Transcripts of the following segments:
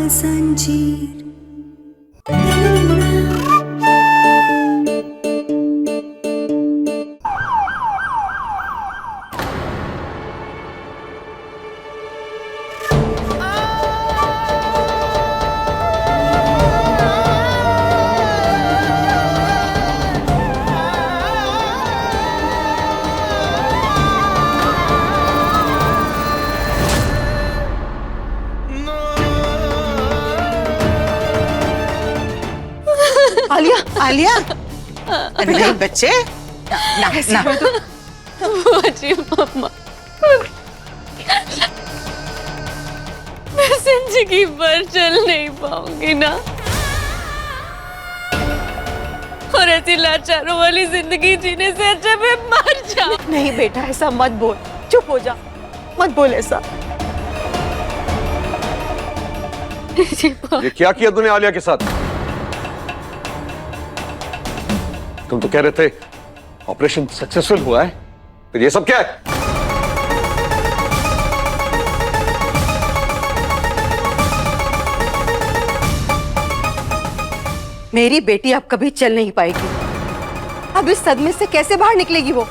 जंजीर। आलिया, आलिया, अरे नहीं बच्चे, ना ना जी मम्मा, मैं जिंदगी भर चल नहीं पाऊंगी ना, और ऐसी लाचारों वाली जिंदगी जीने से अच्छा मैं मर जाऊं। नहीं बेटा, ऐसा मत बोल, चुप हो जा, मत बोल ऐसा। ये क्या किया तूने आलिया के साथ? तुम तो कह रहे थे ऑपरेशन सक्सेसफुल हुआ है, फिर ये सब क्या है? मेरी बेटी अब कभी चल नहीं पाएगी। अब इस सदमे से कैसे बाहर निकलेगी वो?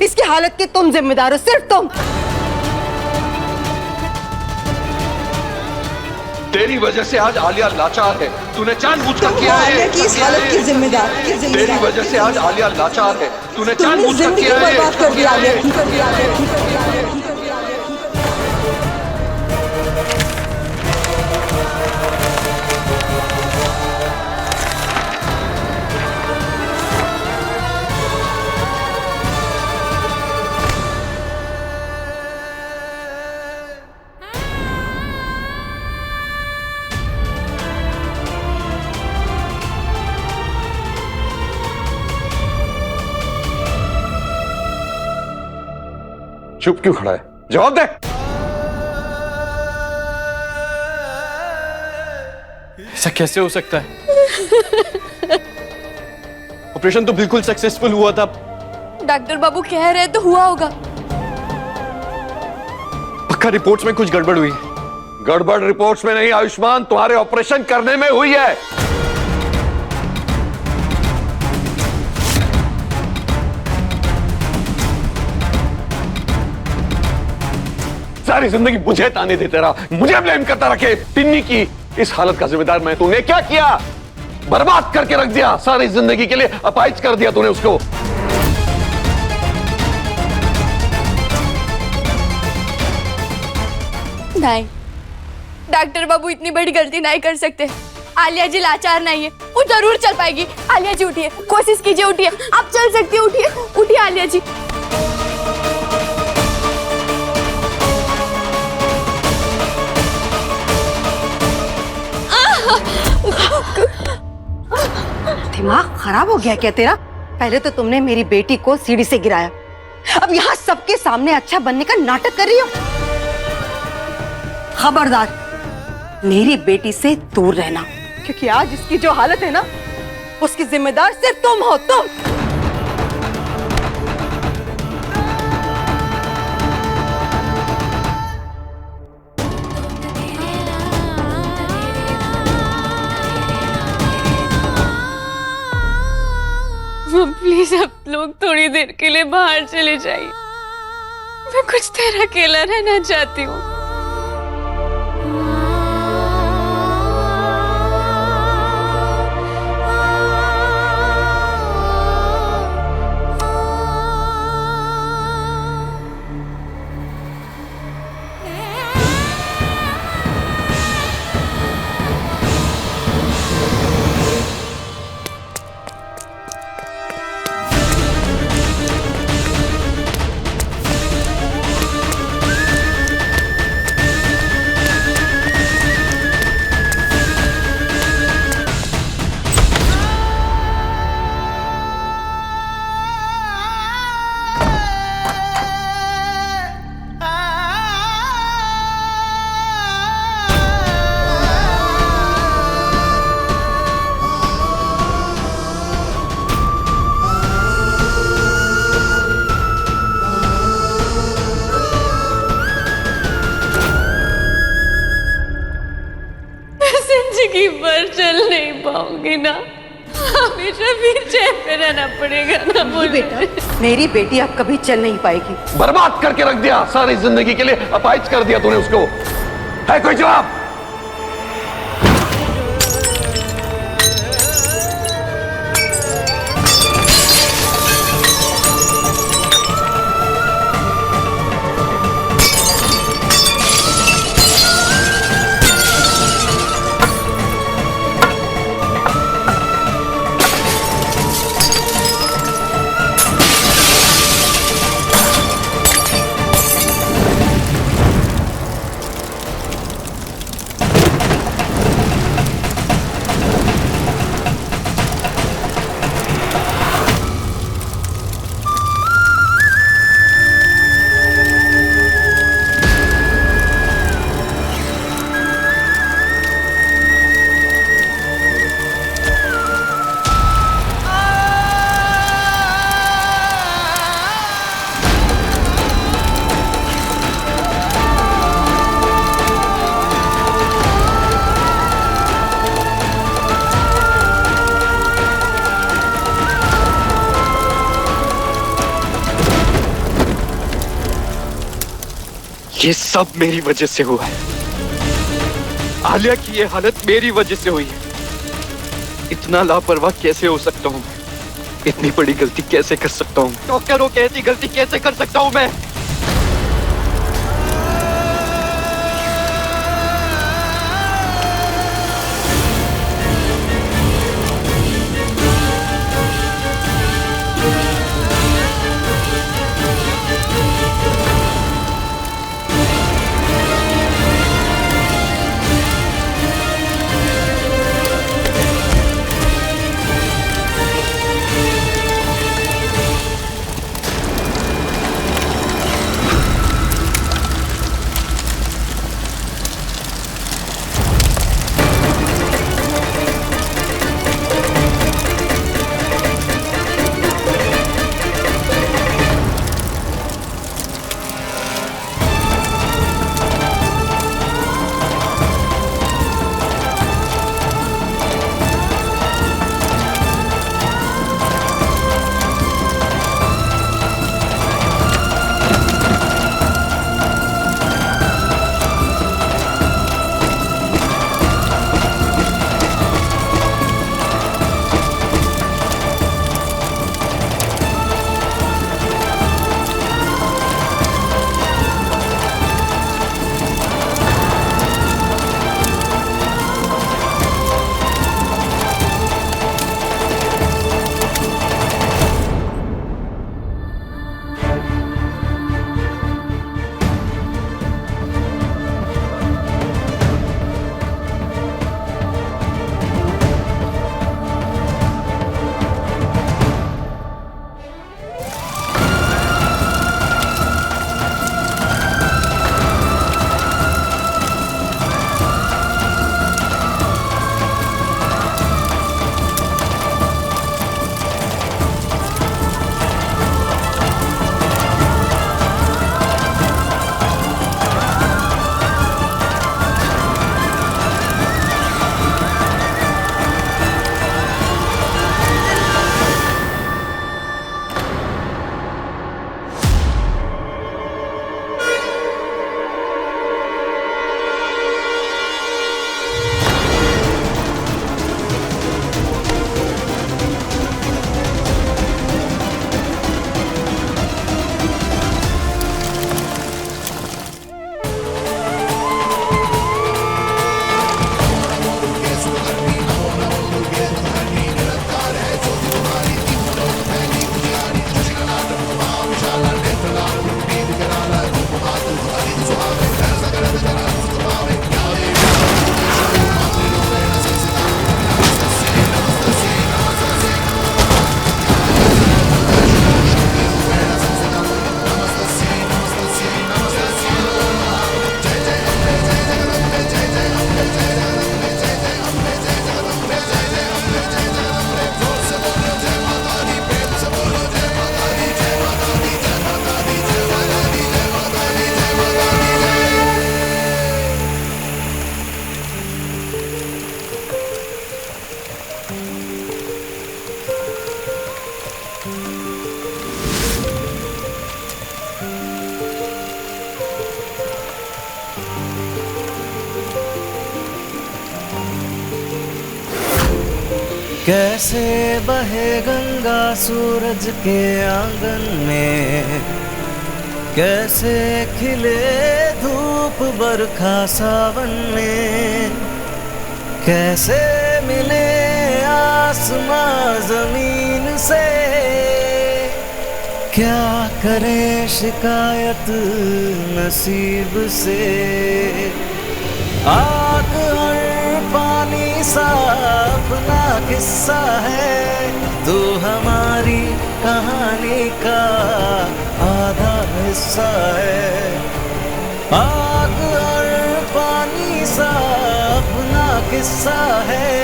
इसकी हालत के तुम जिम्मेदार हो, सिर्फ तुम। तेरी वजह से आज आलिया लाचार है, तूने जानबूझकर किया है। आलिया की इस हालत की जिम्मेदार तेरी वजह से आज आलिया लाचार है, तूने जानबूझकर किया है। बर्बाद कर दिया आलिया की। चुप क्यों खड़ा है? जवाब दे। ऐसा कैसे हो सकता है? ऑपरेशन तो बिल्कुल सक्सेसफुल हुआ था। डॉक्टर बाबू कह रहे तो हुआ होगा। पक्का रिपोर्ट्स में कुछ गड़बड़ हुई है। गड़बड़ रिपोर्ट्स में नहीं आयुष्मान, तुम्हारे ऑपरेशन करने में हुई है। सारी जिंदगी मुझे ताने देते रहा, मुझे ब्लेम करता रखे। टिन्नी की इस हालत का जिम्मेदार मैं। तूने क्या किया? बर्बाद करके रख दिया, सारी जिंदगी के लिए अपाहिज कर दिया तूने उसको। नहीं, डॉक्टर बाबू इतनी बड़ी गलती नहीं कर सकते। आलिया जी लाचार नहीं है, वो जरूर चल पाएगी। आलिया जी उठिए, कोशिश कीजिए, उठिए, आप चल सकती है, उठिए, उठिए आलिया जी। दिमाग खराब हो गया क्या तेरा? पहले तो तुमने मेरी बेटी को सीढ़ी से गिराया, अब यहाँ सबके सामने अच्छा बनने का नाटक कर रही हो। खबरदार, मेरी बेटी से दूर रहना, क्योंकि आज इसकी जो हालत है ना, उसकी जिम्मेदार सिर्फ तुम हो, तुम। प्लीज आप लोग थोड़ी देर के लिए बाहर चले जाइए, मैं कुछ देर अकेला रहना चाहती हूँ। जिंदगी भर चल नहीं पाऊंगी ना, हमेशा व्हीलचेयर पे रहना पड़ेगा ना। बोल बेटा, मेरी बेटी अब कभी चल नहीं पाएगी। बर्बाद करके रख दिया सारी जिंदगी के लिए, अपाहिज कर दिया तूने उसको। है कोई जवाब? ये सब मेरी वजह से हुआ है। आलिया की ये हालत मेरी वजह से हुई है। इतना लापरवाह कैसे हो सकता हूँ मैं? इतनी बड़ी गलती कैसे कर सकता हूँ? डॉक्टर हो के ऐसी गलती कैसे कर सकता हूँ मैं? कैसे बहे गंगा सूरज के आंगन में, कैसे खिले धूप बरखा सावन में, कैसे मिले आसमां जमीन से, क्या करे शिकायत नसीब से। आग और पानी सा अपना किस्सा है, तू हमारी कहानी का आधा हिस्सा है। आग और पानी सा अपना किस्सा है,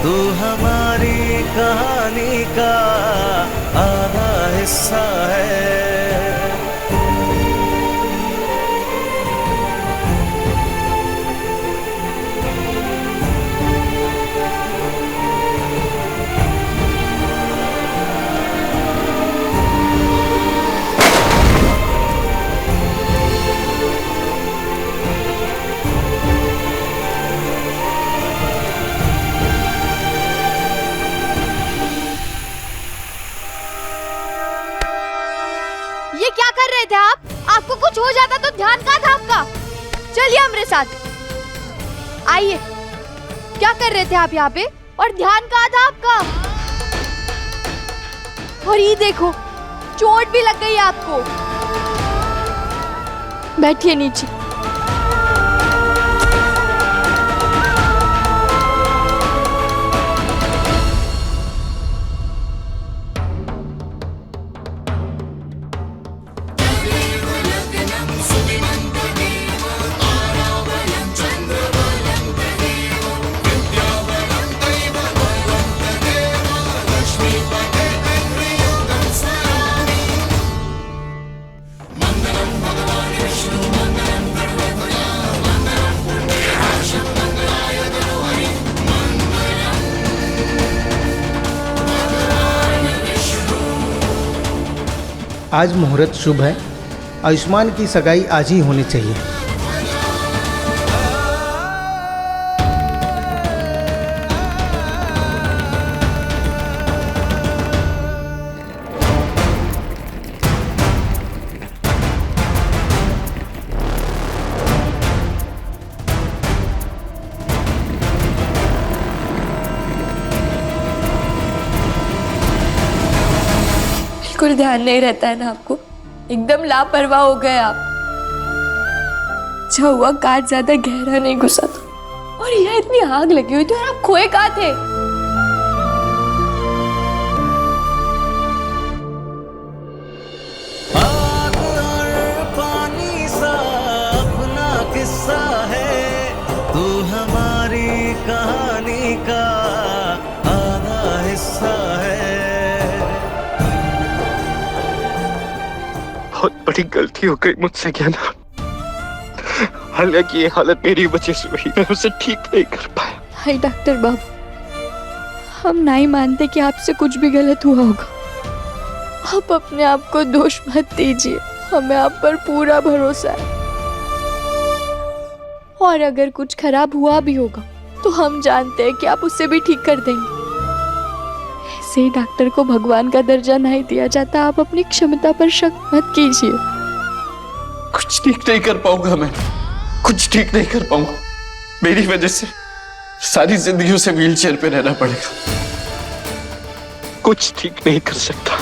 तू हमारी कहानी का आधा हिस्सा है। ये क्या कर रहे थे आप? आपको कुछ हो जाता तो ध्यान कहाँ था आपका? चलिए हमारे साथ आइए। क्या कर रहे थे आप यहाँ पे और ध्यान कहाँ था आपका? और ये देखो चोट भी लग गई आपको। बैठिए नीचे। आज मुहूर्त शुभ है, आयुष्मान की सगाई आज ही होनी चाहिए। बिल्कुल ध्यान नहीं रहता है ना आपको? एकदम लापरवाह हो गए आप। अच्छा हुआ कांच ज्यादा गहरा नहीं घुसा था। और यह इतनी आग लगी हुई थी और आप खोए कहाँ थे? आग और पानी सा अपना किस्सा है, तू हमारी कहानी का आधा हिस्सा है। बहुत बड़ी गलती हो गई मुझसे ज्ञाना। हालांकि ये हालत मेरी वजह से हुई, मैं उसे ठीक नहीं कर पाया। हाय डॉक्टर बाबू, हम नहीं मानते कि आपसे कुछ भी गलत हुआ होगा। आप अपने आप को दोष मत दीजिए, हमें आप पर पूरा भरोसा है। और अगर कुछ खराब हुआ भी होगा तो हम जानते हैं कि आप उससे भी ठीक कर देंगे। ऐसे ही डॉक्टर को भगवान का दर्जा नहीं दिया जाता। आप अपनी क्षमता पर शक मत कीजिए। कुछ ठीक नहीं कर पाऊंगा मैं, कुछ ठीक नहीं कर पाऊंगा। मेरी वजह से सारी जिंदगी उसे व्हीलचेयर पे रहना पड़ेगा। कुछ ठीक नहीं कर सकता।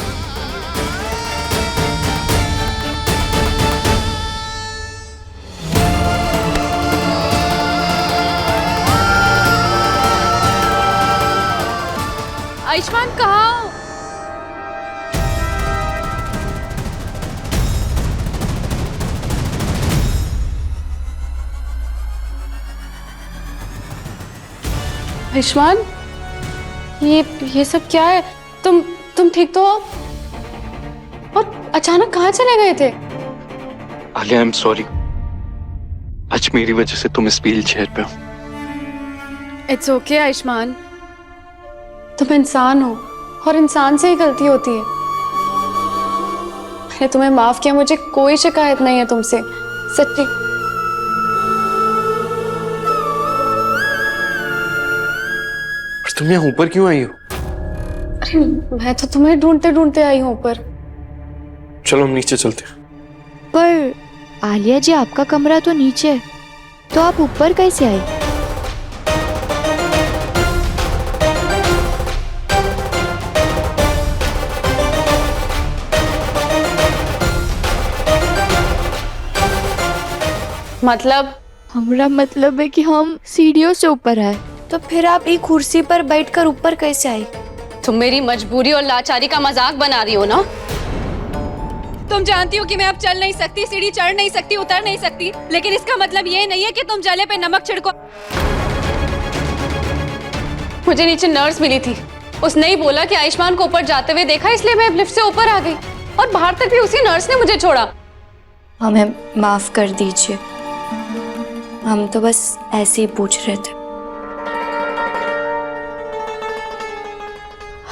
आयुष्मान कहाँ हो? आयुष्मान, ये सब क्या है? तुम ठीक तो हो? और अचानक कहाँ चले गए थे? Alia, I am sorry. आज मेरी वजह से तुम इस व्हील चेयर पे हो। इट्स ओके आयुष्मान, तुम इंसान हो और इंसान से ही गलती होती है। मैंने तुम्हें माफ किया, मुझे कोई शिकायत नहीं है तुमसे, सच्ची। तुम यहाँ ऊपर क्यों आई हो? अरे मैं तो तुम्हें ढूंढते ढूंढते आई हूँ ऊपर। चलो हम नीचे चलते हैं। पर आलिया जी, आपका कमरा तो नीचे है, तो आप ऊपर कैसे आए? मतलब? हमारा मतलब है कि हम सीढ़ियों से ऊपर आए। तो फिर आप एक कुर्सी पर बैठकर ऊपर कैसे आए? तुम मेरी मजबूरी और लाचारी का मजाक बना रही हो ना? तुम जानती हो कि मैं अब चल नहीं सकती, सीढ़ी चढ़ नहीं सकती, उतर नहीं सकती, लेकिन इसका मतलब ये नहीं है कि तुम जले पे नमक छिड़को। मुझे नीचे नर्स मिली थी, उसने ही बोला कि आयुष्मान को ऊपर जाते हुए देखा, इसलिए मैं लिफ्ट से ऊपर आ गई और बाहर तक भी उसी नर्स ने मुझे छोड़ा। हमें माफ कर दीजिए, हम तो बस ऐसे ही पूछ रहे थे।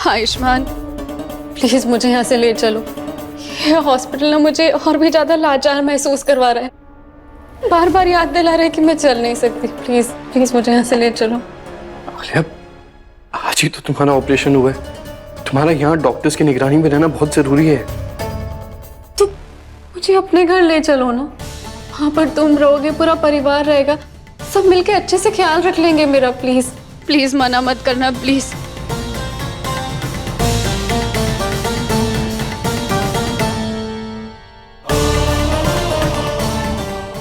आयुष्मान, प्लीज मुझे यहाँ से ले चलो। ये हॉस्पिटल ना मुझे और भी ज्यादा लाचार महसूस करवा रहा है, बार बार याद दिला रहा है कि मैं चल नहीं सकती। प्लीज प्लीज मुझे यहाँ से ले चलो। आलिया, आज ही तो तुम्हारा ऑपरेशन हुआ है, तुम्हारा यहाँ डॉक्टर्स की निगरानी में रहना बहुत जरूरी है। तो मुझे अपने घर ले चलो ना, वहाँ पर तुम रहोगे, पूरा परिवार रहेगा, सब मिलके अच्छे से ख्याल रख लेंगे मेरा। प्लीज प्लीज मना मत करना, प्लीज।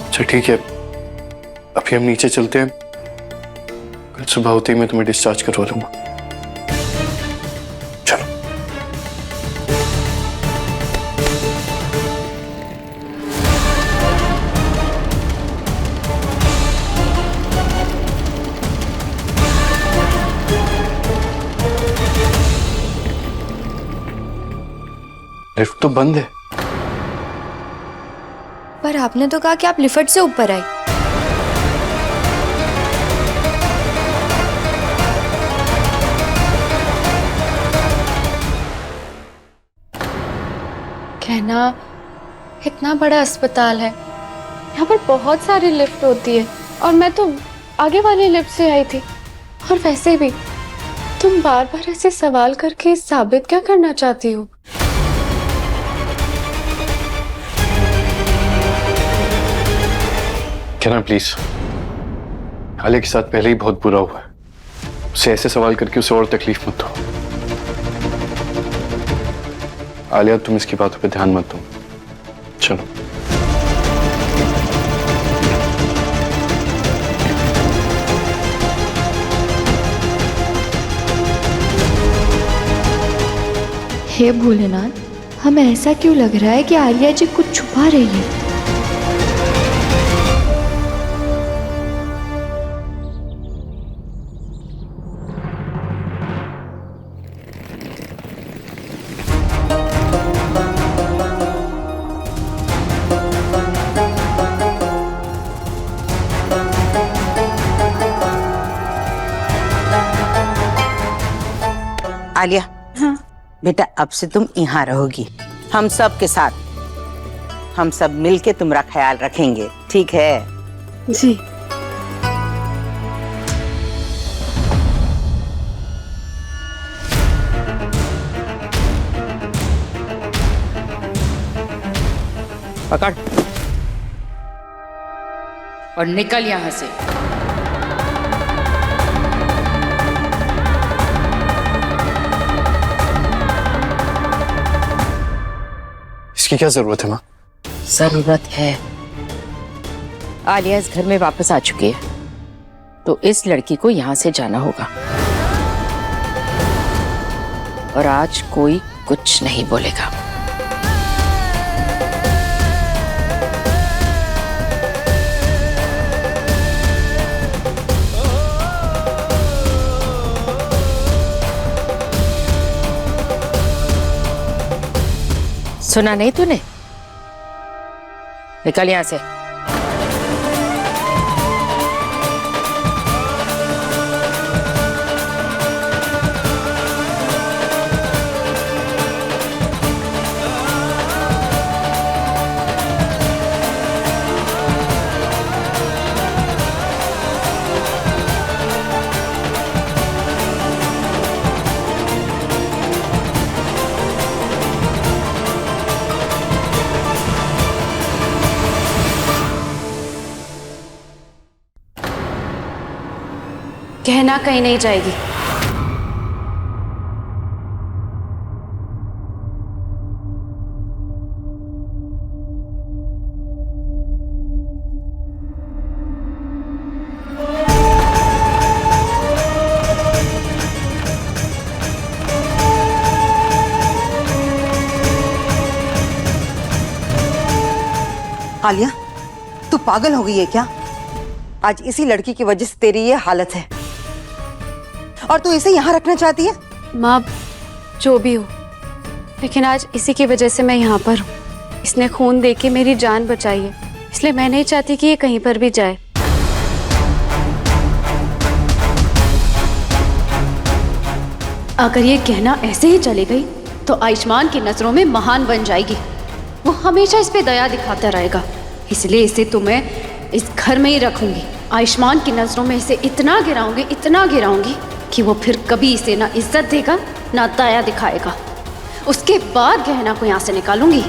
अच्छा ठीक है, अभी हम नीचे चलते हैं, कल सुबह होते ही मैं तुम्हें डिस्चार्ज करवा लूंगा। चलो। लिफ्ट तो बंद है। पर आपने तो कहा कि आप लिफ्ट से ऊपर आए। कहना, इतना बड़ा अस्पताल है, यहाँ पर बहुत सारी लिफ्ट होती है और मैं तो आगे वाली लिफ्ट से आई थी। और वैसे भी तुम बार बार ऐसे सवाल करके साबित क्या करना चाहती हो? कहना प्लीज, आलिया के साथ पहले ही बहुत बुरा हुआ है, उसे ऐसे सवाल करके उसे और तकलीफ मत दो। आलिया, तुम इसकी बातों पे ध्यान मत दो। चलो। हे भोलेनाथ, हमें ऐसा क्यों लग रहा है कि आलिया जी कुछ छुपा रही है? आलिया, हाँ बेटा, अब से तुम यहाँ रहोगी हम सब के साथ। हम सब मिलके तुम्हारा ख्याल रखेंगे, ठीक है? जी। पकड़ और निकल यहाँ से। इसकी क्या जरूरत है माँ? जरूरत है। आलिया इस घर में वापस आ चुकी है, तो इस लड़की को यहाँ से जाना होगा। और आज कोई कुछ नहीं बोलेगा। सुना नहीं तूने? निकल यहां से। गहना कहीं नहीं जाएगी। आलिया, तू पागल हो गई है क्या? आज इसी लड़की की वजह से तेरी ये हालत है और तू इसे यहाँ रखना चाहती है? माँ, जो भी हो, लेकिन आज इसी की वजह से मैं यहाँ पर हूँ। इसने खून दे के मेरी जान बचाई है, इसलिए मैं नहीं चाहती कि ये कहीं पर भी जाए। अगर ये गहना ऐसे ही चली गई तो आयुष्मान की नजरों में महान बन जाएगी। वो हमेशा इस पे दया दिखाता रहेगा, इसलिए इसे तो मैं इस घर में ही रखूंगी। आयुष्मान की नजरों में इसे इतना गिराऊंगी कि वो फिर कभी इसे ना इज्जत देगा ना दया दिखाएगा। उसके बाद गहना को यहाँ से निकालूंगी।